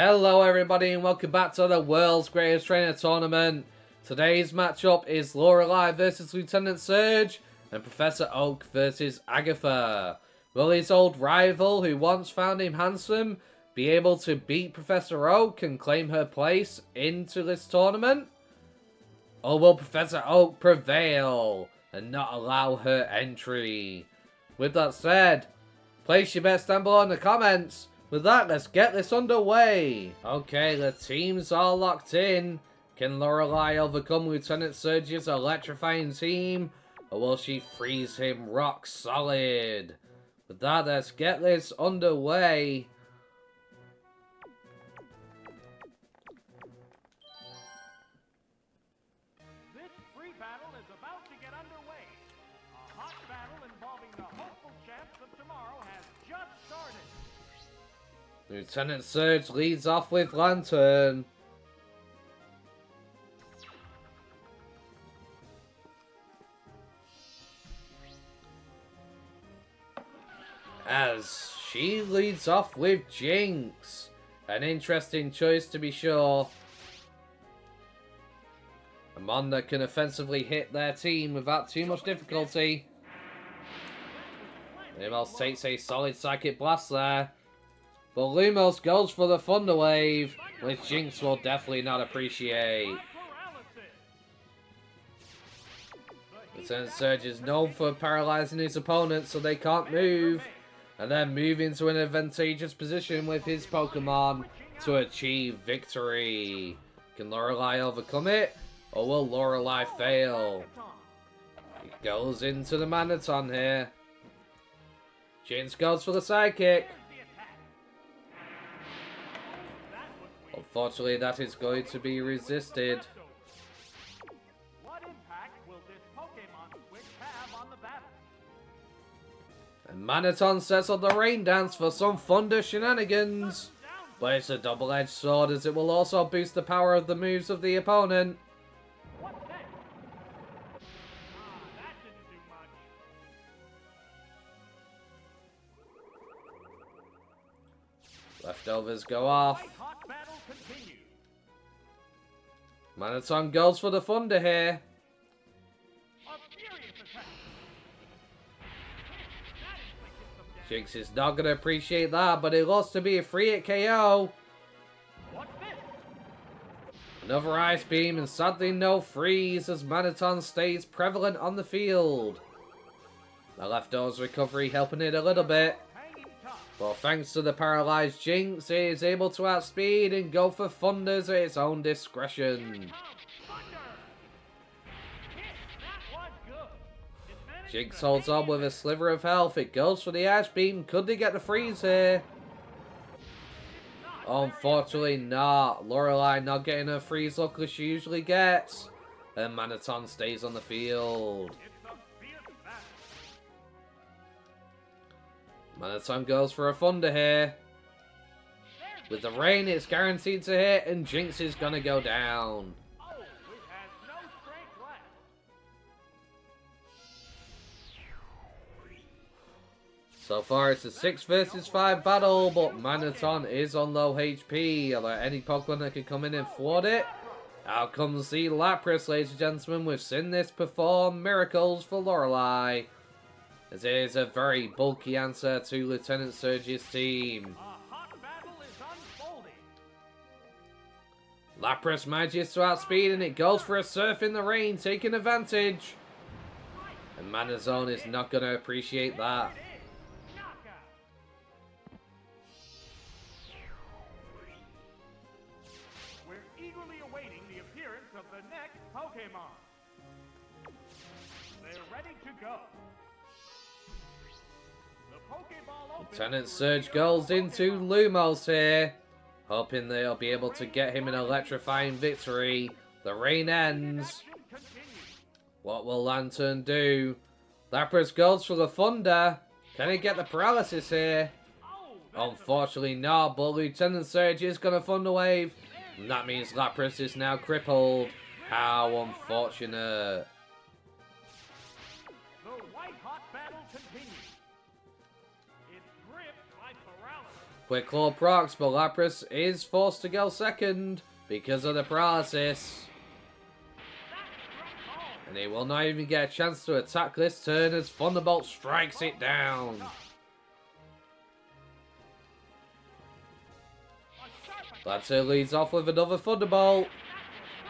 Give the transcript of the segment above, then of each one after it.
Hello everybody and welcome back to the world's greatest trainer tournament. Today's matchup is Lorelei versus Lieutenant Surge and Professor Oak versus Agatha. Will his old rival, who once found him handsome, be able to beat Professor Oak and claim her place into this tournament? Or will Professor Oak prevail and not allow her entry? With that said, place your bets down below in the comments. With that, let's get this underway. Okay, the teams are locked in. Can Lorelei overcome Lieutenant Surge's electrifying team? Or will she freeze him rock solid? With that, let's get this underway. This free battle is about to get underway. A hot battle involving the hopeful champs of tomorrow has just started. Lieutenant Surge leads off with Lantern. As she leads off with Jinx. An interesting choice to be sure. A mon that can offensively hit their team without too much difficulty. Lumos takes a solid Psychic Blast there. But Lumos goes for the Thunder Wave, which Jinx will definitely not appreciate. Lieutenant Surge is known for paralyzing his opponents so they can't move, and then move into an advantageous position with his Pokemon to achieve victory. Can Lorelei overcome it, or will Lorelei fail? He goes into the Manaton here. Jinx goes for the Psychic. Unfortunately, that is going to be resisted. What impact will this Pokemon switch have on the battle? And Manaton sets up the Rain Dance for some thunder shenanigans. But it's a double-edged sword as it will also boost the power of the moves of the opponent. What's that? That didn't do much. Leftovers go off. White-hot battle continues. Manaton goes for the thunder here. A furious attack. That inflicted some damage. Jinx is not going to appreciate that, but it looks to be a free hit KO. What's this? Another Ice Beam and sadly no freeze as Manaton stays prevalent on the field. The Leftovers recovery helping it a little bit. Hanging tough. But thanks to the paralyzed Jinx, it is able to outspeed and go for thunders at its own discretion. Thunder. That was good. It managed Jinx to holds hang on in with there. a sliver of health. It goes for the Ice Beam. Could they get the freeze here? Unfortunately not. Lorelei not getting her freeze look as she usually gets. And Manaton stays on the field. It's a fierce battle. Manaton goes for a thunder here. With the rain, it's guaranteed to hit, and Jinx is gonna go down. Oh, it has no strength left. So far, it's a 6 versus 5 battle, but Manaton is on low HP. Are there any Pokemon that can come in and thwart it? Out comes the Lapras, ladies and gentlemen. We've seen this perform miracles for Lorelei, as it is a very bulky answer to Lieutenant Surge's team. A hot battle is unfolding. Lapras manages to outspeed, and it goes for a Surf in the Rain, taking advantage. And Manazone is not going to appreciate that. Knockout. We're eagerly awaiting the appearance of the next Pokemon. They're ready to go. The Pokeball opens. Lieutenant Surge goes into Lumos here, hoping they'll be able to get him an electrifying victory. The rain ends. Action continues. What will Lantern do? Lapras goes for the Thunder. Can he get the paralysis here? Oh, that's Unfortunately not, but Lieutenant Surge is going to Thunder Wave. And that means Lapras is now crippled. How unfortunate. the white-hot battle continues. It's gripped by paralysis. Quick Claw procs, but Lapras is forced to go second because of the paralysis. And he will not even get a chance to attack this turn as Thunderbolt strikes it down. Lanturn leads off with another Thunderbolt.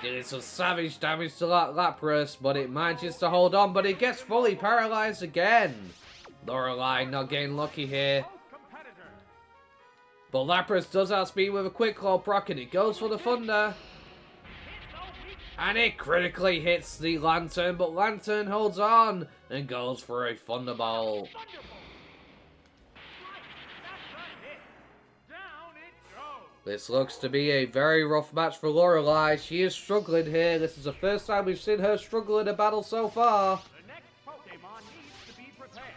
Dealing some savage damage to that Lapras, but it manages to hold on, but it gets fully paralyzed again. Lorelei not getting lucky here. But Lapras does outspeed with a Quick Claw proc, and it goes for the Thunder. And it critically hits the Lanturn, but Lanturn holds on and goes for a Thunderbolt. This looks to be a very rough match for Lorelei. She is struggling here. This is the first time we've seen her struggle in a battle so far. The next Pokemon needs to be prepared.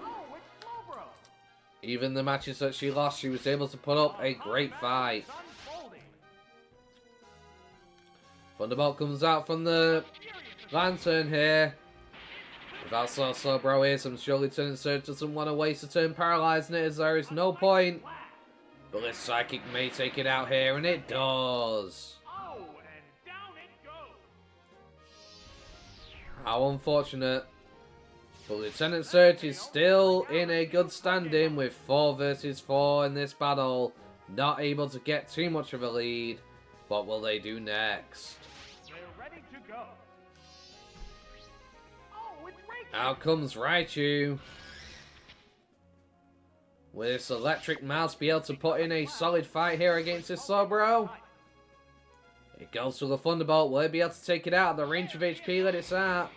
Oh, it's Slowbro. Even the matches that she lost, she was able to put up a great fight. Thunderbolt comes out from the Lanturn here. Without Slowbro here, I'm sure Lieutenant Surge doesn't want to waste a turn paralyzing it, as there is no point. But this Psychic may take it out here, and it does. Oh, and down it goes. How unfortunate. But Lieutenant Surge is still in a good standing with 4 versus 4 in this battle. Not able to get too much of a lead. What will they do next? They're ready to go. Oh, it's Raichu. Out comes Raichu. Will this electric mouse be able to put in a solid fight here against this Slowbro? It goes for the Thunderbolt. Will it be able to take it out at the range of HP that it's at?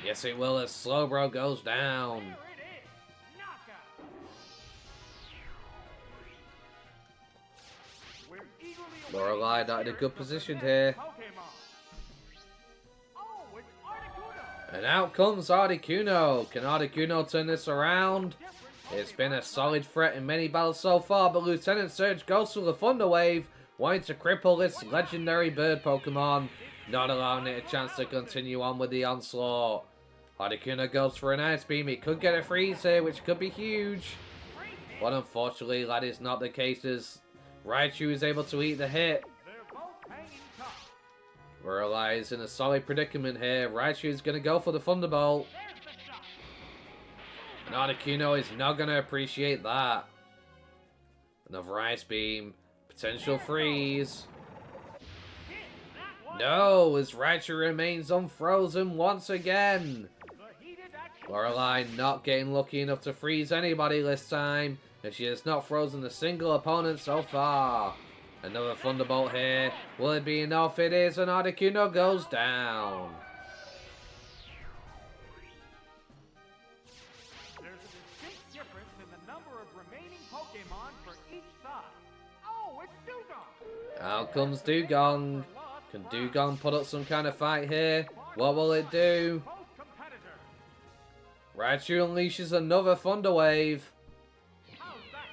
Yes, it will as Slowbro goes down. There it is. Knockout. We're eagerly Lorelei not in a good position here. Pokemon. Oh, it's Articuno. And out comes Articuno. Can Articuno turn this around? It's been a solid threat in many battles so far, but Lieutenant Surge goes for the Thunder Wave, wanting to cripple this legendary bird Pokemon, not allowing it a chance to continue on with the onslaught. Articuno goes for an Ice Beam. He could get a freeze here, which could be huge. But unfortunately, that is not the case, as Raichu is able to eat the hit. They're both hanging tough. Lorelei is in a solid predicament here. Raichu is going to go for the Thunderbolt. There's the shot. And Articuno is not going to appreciate that. Another Ice Beam. Potential freeze. Hit that one. No, as Raichu remains unfrozen once again. The heated action. Lorelei not getting lucky enough to freeze anybody this time, as she has not frozen a single opponent so far. Another Thunderbolt here. Will it be enough? It is, and Articuno goes down. There's a distinct difference in the number of remaining Pokemon for each side. Oh, it's Dugong. Out comes Dugong. Can Dugong put up some kind of fight here? What will it do? Both competitors. Raichu unleashes another Thunder Wave. How's that?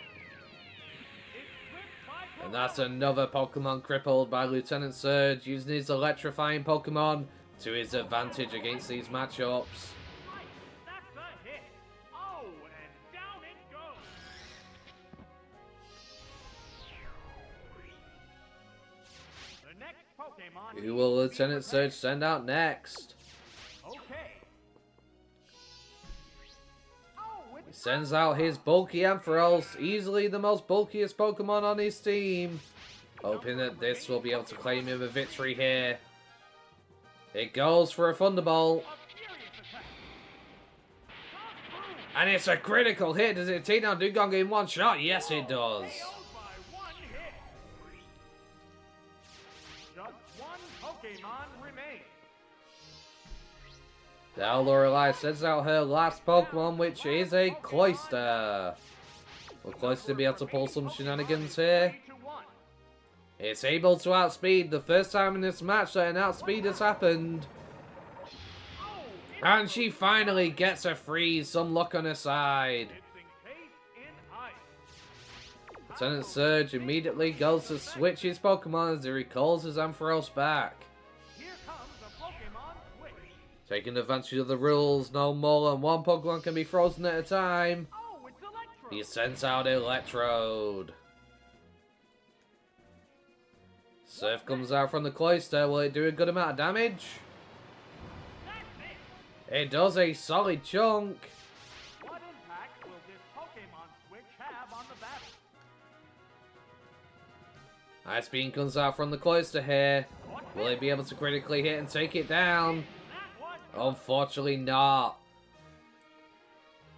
It's gripped by And that's another Pokemon crippled by Lieutenant Surge, using his electrifying Pokemon to his advantage against these matchups. Right. That's a hit. Oh, and down it goes. The next Pokemon. Who will Lieutenant Surge send out next? Okay. Oh, He it's sends out his bulky Ampharos, easily the most bulkiest Pokemon on his team. Hoping that this will be able to claim him a victory here. It goes for a Thunderbolt. a furious attack. And it's a critical hit. Does it take down Dugong in one shot? Yes, it does. KO'd by one hit. Just one Pokemon remains. Now Lorelei sends out her last Pokemon, which is a Cloyster. Will Cloyster be able to pull some shenanigans here? 3-1. It's able to outspeed. The first time in this match that an outspeed has happened. And she finally gets a freeze. Some luck on her side. It's encased in ice. Lieutenant Surge immediately goes to switch his Pokemon as he recalls his Ampharos back. Here comes a Pokemon switch. Taking advantage of the rules, no more than one Pokemon can be frozen at a time. Oh, it's Electro. He sends out Electrode. Surf comes out from the cloister. Will it do a good amount of damage? That's it. It does a solid chunk. What impact will this Pokemon switch have on the battle? Ice Beam comes out from the cloister here. Will he be able to critically hit and take it down? That one. Unfortunately not.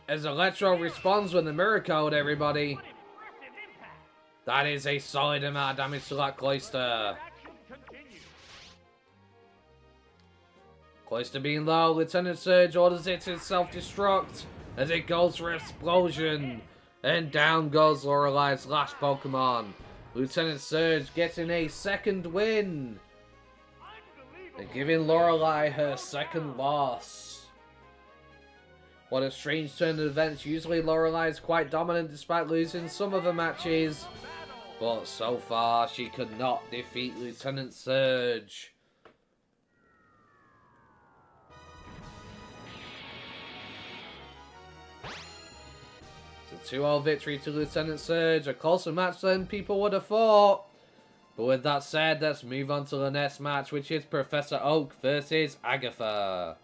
As Electro responds with the Mirror Code, everybody. What impressive impact. That is a solid amount of damage to that cloister. Action continues. Cloister being low, Lieutenant Surge orders it to self-destruct as it goes for explosion. And down goes Lorelei's last Pokemon. Lieutenant Surge getting a second win. And giving Lorelei her second loss. What a strange turn of events. Usually Lorelei is quite dominant despite losing some of her matches. But so far she could not defeat Lieutenant Surge. It's a 2-0 victory to Lieutenant Surge. A closer match than people would have thought. But with that said, let's move on to the next match, which is Professor Oak versus Agatha.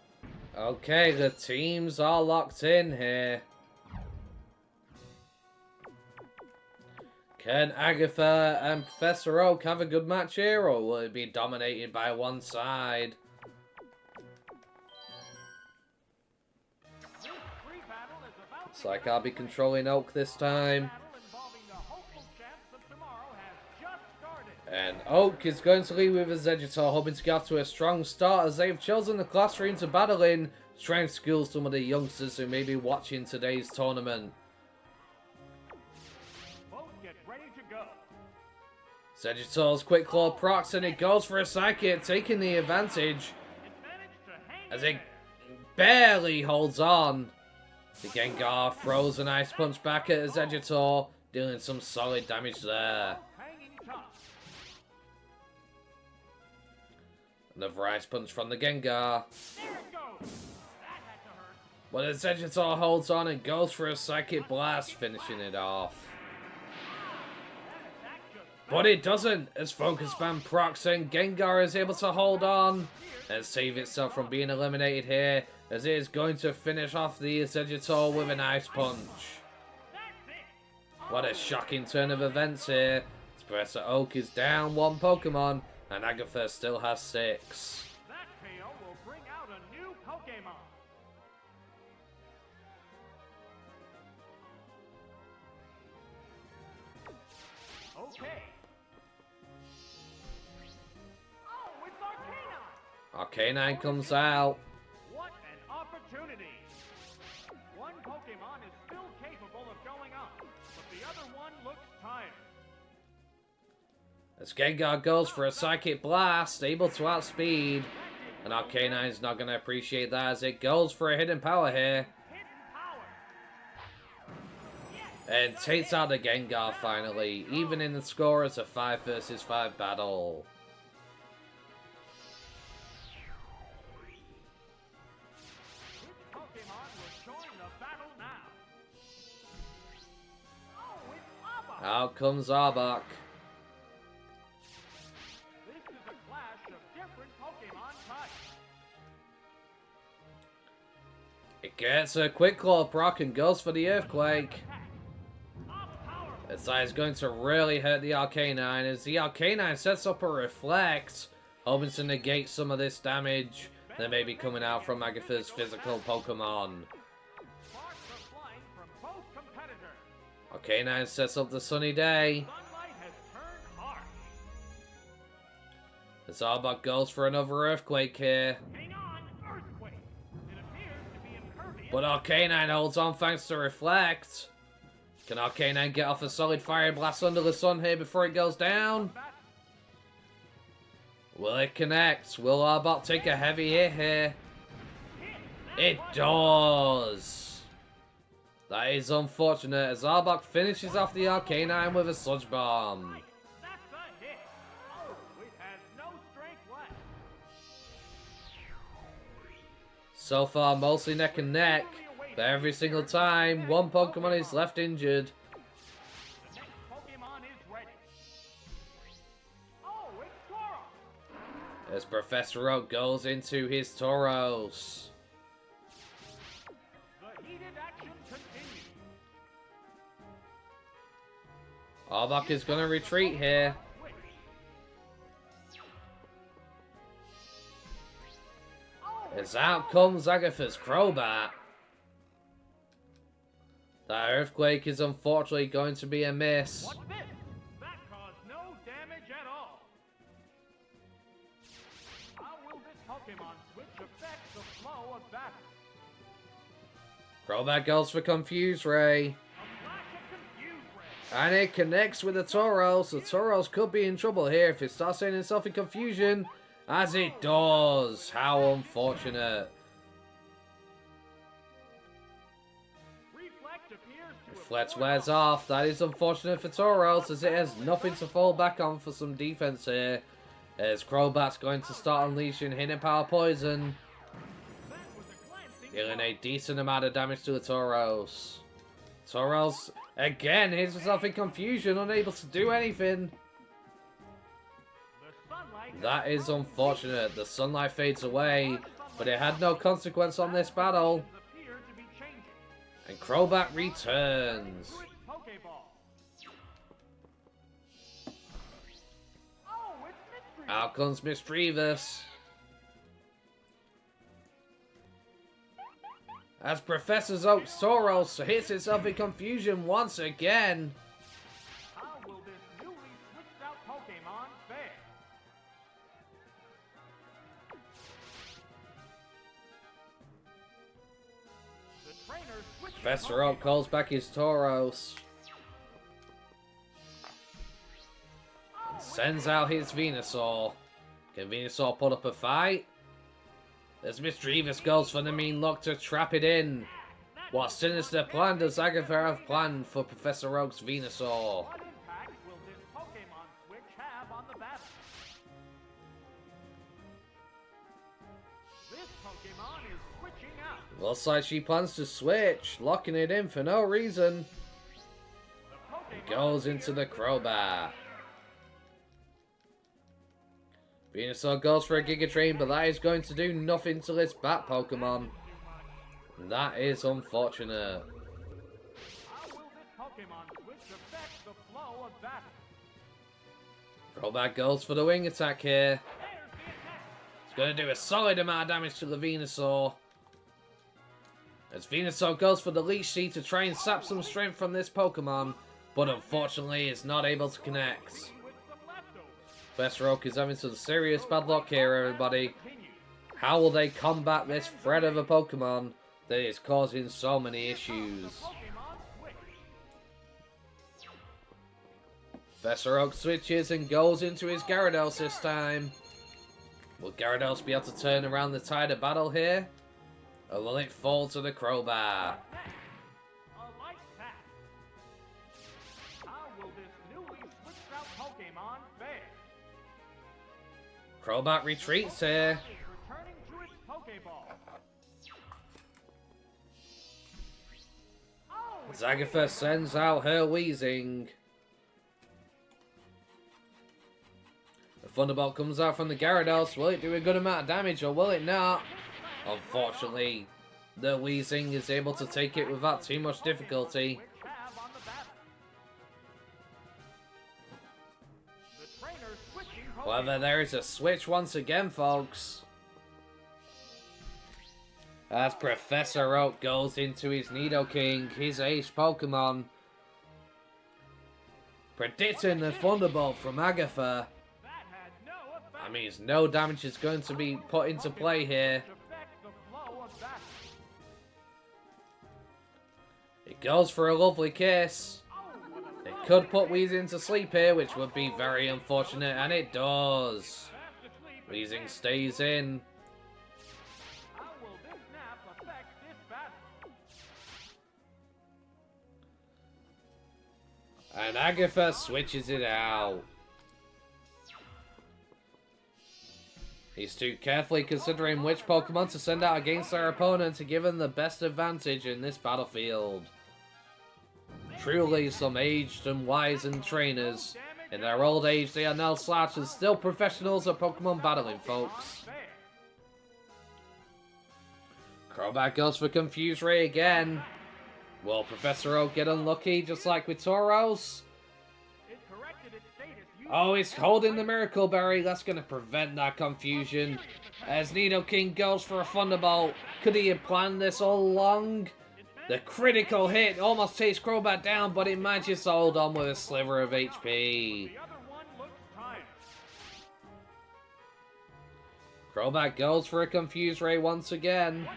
Okay, the teams are locked in here. Can Agatha and Professor Oak have a good match here, or will it be dominated by one side? Looks like I'll be controlling Oak this time. And Oak is going to lead with his Vegetor, hoping to get off to a strong start as they've chosen the classroom to battle in, to try and school some of the youngsters who may be watching today's tournament. Both get ready to go. Vegetor's Quick Claw procs and it goes for a Psychic, taking the advantage as it barely holds on. The Gengar throws an Ice Punch back at his Vegetor, dealing some solid damage there. Another Ice Punch from the Gengar. But the Vegetor holds on and goes for a Psychic Blast, finishing it off. But it doesn't, as Focus Band procs and Gengar is able to hold on and save itself from being eliminated here, as it is going to finish off the Vegetor with an Ice Punch. What a shocking turn of events here. Professor Oak is down one Pokemon, and Agatha still has 6. That KO will bring out a new Pokemon. Okay. Oh, it's Arcanine. Arcanine comes out. What an opportunity. One Pokemon is still capable of going up, but the other one looks tired. As Gengar goes for a Psychic Blast, able to outspeed. And Arcanine's not going to appreciate that as it goes for a Hidden Power here. And takes out the Gengar finally, even in the score as a 5 versus 5 battle. Which Pokemon will join the battle now? Oh, it's Arbok. Out comes Arbok. This is a clash of different Pokemon types. It gets a Quick Claw proc and goes for the Earthquake. That is going to really hurt the Arcanine as the Arcanine sets up a Reflect, hoping to negate some of this damage that may be coming out from Agatha's physical Pokemon. Sparks are flying from both competitors. Arcanine sets up the Sunny Day. Sunlight has turned harsh. As Arbok goes for another Earthquake here. Hang on, Earthquake. It appears to be impervious. But Arcanine holds on thanks to Reflect. Can Arcanine get off a solid Fire Blast under the sun here before it goes down? Will it connect? Will Arbok take a heavy hit here? It does! That is unfortunate as Arbok finishes off the Arcanine with a Sludge Bomb. That's a hit. Oh, it has no strength left. So far, mostly neck and neck. But every single time, one Pokemon is left injured. The next Pokemon is ready. Oh, it's Tauros. As Professor Oak goes into his Tauros. The heated action continues. Arbok is going to retreat here. Switch. As out comes Agatha's Crobat. That Earthquake is unfortunately going to be a miss. What's this? That caused no damage at all. How will this Pokemon switch affect the flow of battle? Crobat goes for Confuse Ray. A flash of Confuse Ray. And it connects with the Tauros. The Tauros could be in trouble here if it starts setting itself in confusion. As it does. How unfortunate. Reflect appears to have Reflex worn wears off. That is unfortunate for Tauros as it has nothing to fall back on for some defense here. As Crobat's going to start unleashing Hidden Power Poison. That was a glancing Dealing a decent amount of damage to the Tauros. Tauros again hits himself in confusion, unable to do anything. The sunlight That is unfortunate. The sunlight fades away, but it had no consequence on this battle. appear to be changing. And Crobat returns. To its Pokeball. Oh, it's Mystery. Out comes Misdreavus. As Professor Oak's Tauros hits itself in confusion once again. How will this newly switched out Pokemon fare? The trainer switches Professor Oak Pokemon. calls back his Tauros. Sends out his Venusaur. Can Venusaur put up a fight? As Misdreavus goes for the mean look to trap it in. What sinister plan does Agatha have planned for Professor Oak's Venusaur? What impact will this Pokemon switch have on the battle? This Pokemon is switching out. Looks like she plans to switch, locking it in for no reason. The Pokemon Goes into the Crobat. Venusaur goes for a Giga Drain, but that is going to do nothing to its Bat Pokemon. And that is unfortunate. How will this Pokemon switch affect the flow of battle? Crobat goes for the Wing Attack here. There's the attack. It's going to do a solid amount of damage to the Venusaur. As Venusaur goes for the Leech Seed to try and sap some strength from this Pokemon, but unfortunately is not able to connect. With some leftovers. Professor Oak is having some serious bad luck here, everybody. Continue. How will they combat this threat of a Pokemon that is causing so many issues? Pokemon switch. Professor Oak switches and goes into his Gyarados this time. Will Gyarados be able to turn around the tide of battle here? Or will it fall to the Crobat? Next, a light tap. How will this newly switched out Pokemon fare? Crobat retreats here. Is returning to its Pokeball. Oh, it's Agatha sends out her Weezing. The Thunderbolt comes out from the Gyarados. Will it do a good amount of damage or will it not? Unfortunately, the Weezing is able to take it without too much difficulty. which have on the battle. The trainer switching However, there is a switch once again, folks. As Professor Oak goes into his Nidoking, his ace Pokemon. Predicting the Thunderbolt from Agatha. That had no effect. That means no damage is going to be put into play here. To affect the flow of battle. It goes for a lovely kiss. Oh, what a It could put Weezing to sleep here, which would be very unfortunate, and it does. fast asleep. Weezing stays in. How will this nap affect this battle? And Agatha switches it out. He's too carefully considering which Pokemon to send out against their opponent to give them the best advantage in this battlefield. Truly some aged and wizened trainers. In their old age, they are now slouched and still professionals at Pokemon battling, folks. Crobat goes for Confuse Ray again. Will Professor Oak get unlucky just like with Tauros? Oh, he's holding the Miracle Berry. That's going to prevent that confusion. As Nidoking goes for a Thunderbolt. Could he have planned this all along? The critical hit almost takes Crobat down, but it manages to hold on with a sliver of HP. Crobat goes for a Confuse Ray once again.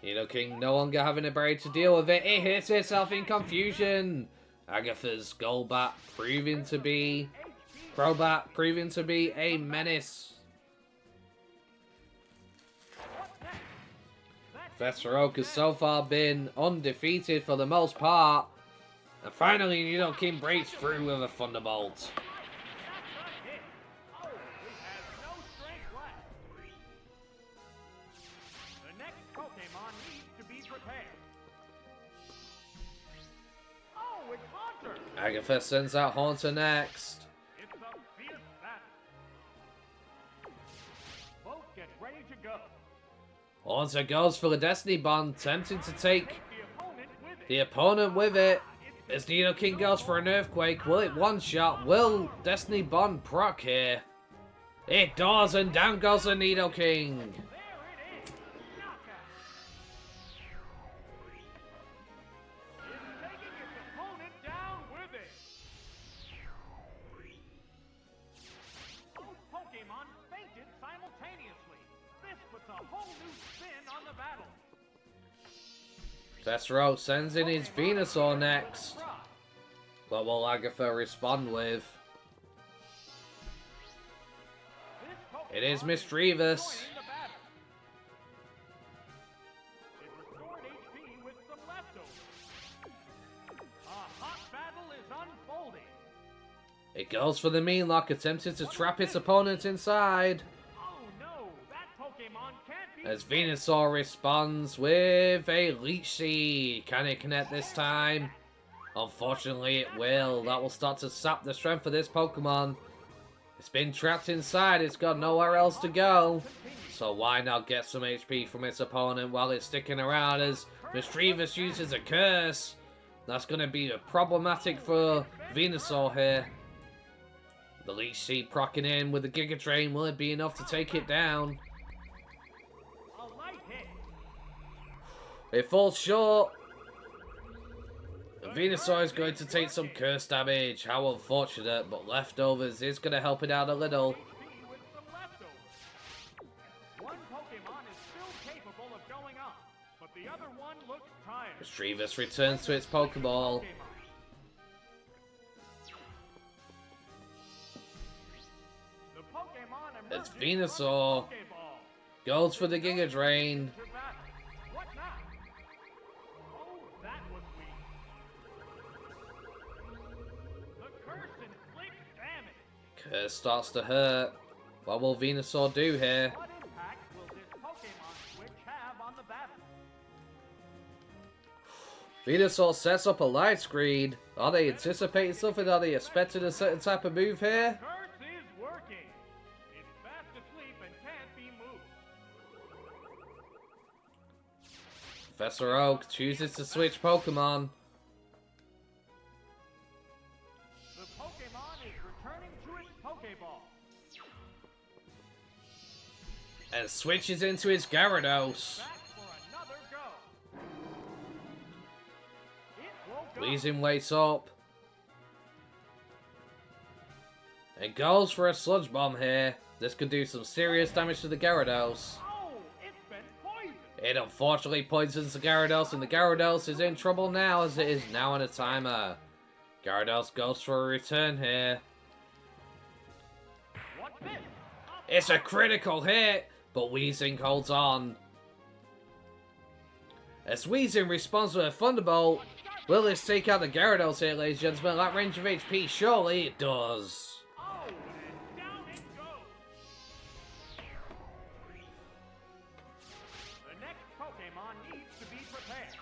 Nidoking no longer having a berry to deal with it. It hits itself in confusion. Agatha's Golbat proving to be... Crobat proving to be a menace. Professor Oak has so far been undefeated for the most part. And finally Nidoking breaks through with a Thunderbolt. Agatha sends out Haunter next. It's a fierce battle. Both get ready to go. Haunter goes for the Destiny Bond, tempting to take the opponent with it. As Nidoking goes for an Earthquake, will it one-shot? Will Destiny Bond proc here? It does, and down goes the Nidoking. Professor Oak sends in his Venusaur next. What will Agatha respond with? It is Mischievous. It goes for the Mean Lock, attempting to trap its opponent inside. As Venusaur responds with a Leech Seed. Can it connect this time? Unfortunately it will. That will start to sap the strength of this Pokemon. It's been trapped inside. It's got nowhere else to go. So why not get some HP from its opponent while it's sticking around, as Mischievous uses a Curse. That's going to be problematic for Venusaur here. The Leech Seed proccing in with the Giga Drain. Will it be enough to take it down? It falls short. Venusaur is going to take some curse damage. How unfortunate, but Leftovers is going to help it out a little. Mischievous returns to its Pokeball. It's Venusaur. Goes for the Giga Drain. Curse starts to hurt. What will Venusaur do here? What impact will this Pokemon switch have on the battle? Venusaur sets up a light screen. Are they anticipating something? Are they expecting a certain type of move here? Curse is working. It's fast asleep and can't be moved. Professor Oak chooses to switch Pokemon. And switches into his Gyarados. Weezing wakes up. And goes for a Sludge Bomb here. This could do some serious damage to the Gyarados. It unfortunately poisons the Gyarados, and the Gyarados is in trouble now, as it is now on a timer. Gyarados goes for a return here. It's a critical hit, but Weezing holds on. As Weezing responds with a Thunderbolt, Will this take out the Gyarados here, ladies and gentlemen? That range of HP, surely it does. Oh, and down it goes. The next Pokemon needs to be prepared.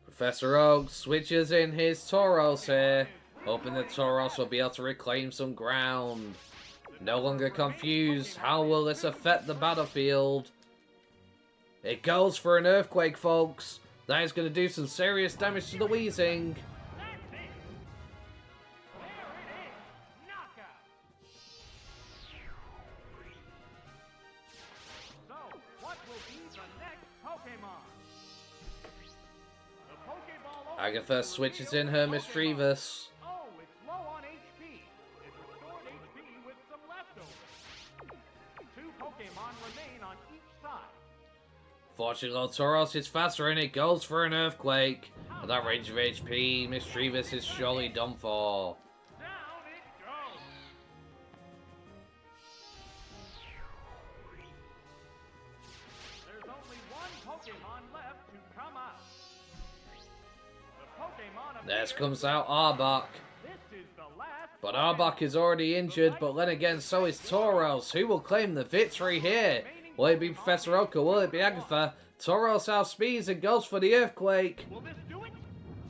Professor Oak switches in his Tauros here, hoping that Tauros will be able to reclaim some ground. No longer confused, how will this affect the battlefield? It goes for an Earthquake, folks. That is going to do some serious damage to the Weezing. That's it. There it is. Knockout. So, what will be the next Pokemon? The Pokeball Agatha switches in her Mischievous. Oh, it's low on HP. It restored HP with some leftovers. 2 Pokemon remain on each side. Fortunately, Tauros is faster and it goes for an Earthquake. At that range of HP, Mischievous is surely done for. Down it goes. There's only one Pokemon left to come out. The Pokemon Next appears- comes out Arbok. This is the last But Pokemon. Arbok is already injured, but then again, so is Tauros. Who will claim the victory here? Will it be Professor Oak or will it be Agatha? Tauros outspeeds and goes for the Earthquake. Will this do it?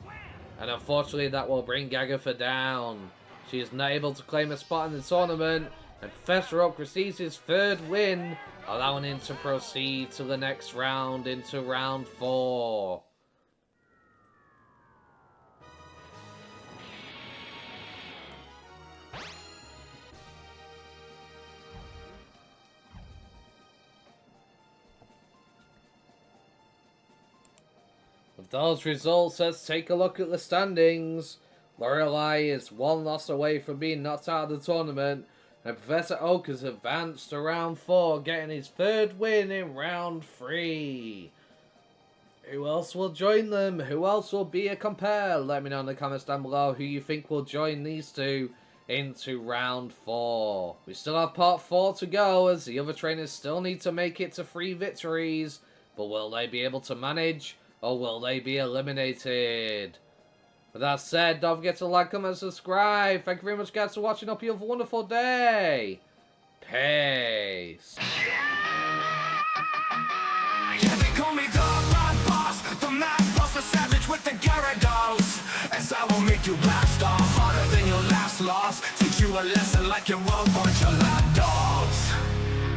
Wham! And unfortunately, that will bring Agatha down. She is not able to claim a spot in the tournament. And Professor Oak receives his 3rd win, allowing him to proceed to the next round, into round 4. With those results, let's take a look at the standings. Lorelei is 1 loss away from being knocked out of the tournament, and Professor Oak has advanced to round 4, getting his 3rd win in round 3. Who else will join them? Who else will be a compare? Let me know in the comments down below who you think will join these two into round 4. We still have part 4 to go, as the other trainers still need to make it to 3 victories, but will they be able to manage? Or will they be eliminated? With that said, don't forget to like, comment, and subscribe. Thank you very much, guys, for watching. Hope you have a wonderful day. Peace. Yeah, they call me the Rod Boss, the Mad Boss, the Savage with the Gyarados. As I will make you blast off harder than your last loss. Teach you a lesson like you were a bunch of lapdogs.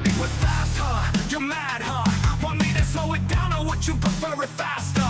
It was fast, huh? You're mad, huh? Want me to slow it down or would you prefer it faster?